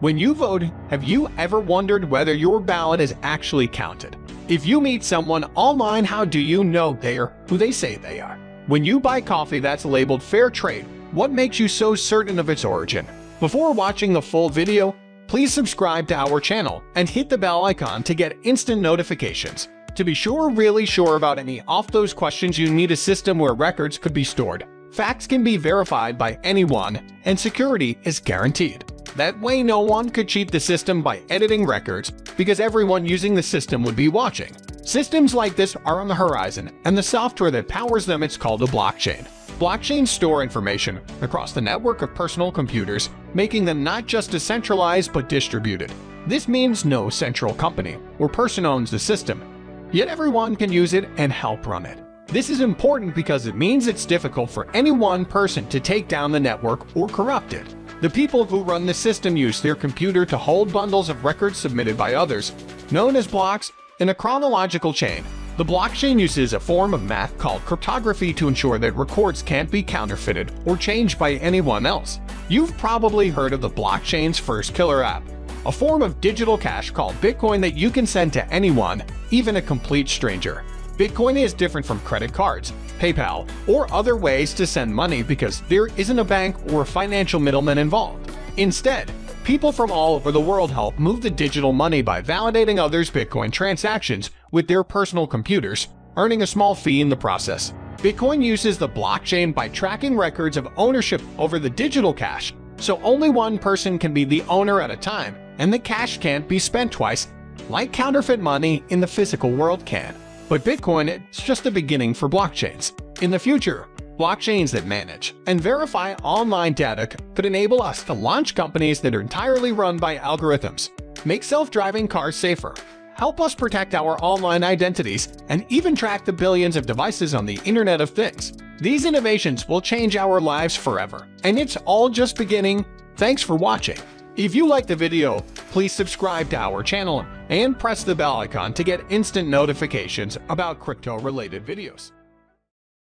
When you vote, have you ever wondered whether your ballot is actually counted? If you meet someone online, how do you know they are who they say they are? When you buy coffee that's labeled fair trade, what makes you so certain of its origin? Before watching the full video, please subscribe to our channel and hit the bell icon to get instant notifications. To be really sure about any of those questions, you need a system where records could be stored. Facts can be verified by anyone, and security is guaranteed. That way no one could cheat the system by editing records, because everyone using the system would be watching. Systems like this are on the horizon, and the software that powers them is called a blockchain. Blockchains store information across the network of personal computers, making them not just decentralized but distributed. This means no central company or person owns the system, yet everyone can use it and help run it. This is important because it means it's difficult for any one person to take down the network or corrupt it. The people who run the system use their computer to hold bundles of records submitted by others, known as blocks, in a chronological chain. The blockchain uses a form of math called cryptography to ensure that records can't be counterfeited or changed by anyone else. You've probably heard of the blockchain's first killer app, a form of digital cash called Bitcoin that you can send to anyone, even a complete stranger. Bitcoin is different from credit cards, PayPal, or other ways to send money because there isn't a bank or a financial middleman involved. Instead, people from all over the world help move the digital money by validating others' Bitcoin transactions with their personal computers, earning a small fee in the process. Bitcoin uses the blockchain by tracking records of ownership over the digital cash, so only one person can be the owner at a time, and the cash can't be spent twice, like counterfeit money in the physical world can. But Bitcoin is just the beginning for blockchains. In the future, blockchains that manage and verify online data could enable us to launch companies that are entirely run by algorithms, make self-driving cars safer, help us protect our online identities, and even track the billions of devices on the Internet of Things. These innovations will change our lives forever, and it's all just beginning. Thanks for watching. If you liked the video, please subscribe to our channel and press the bell icon to get instant notifications about crypto-related videos.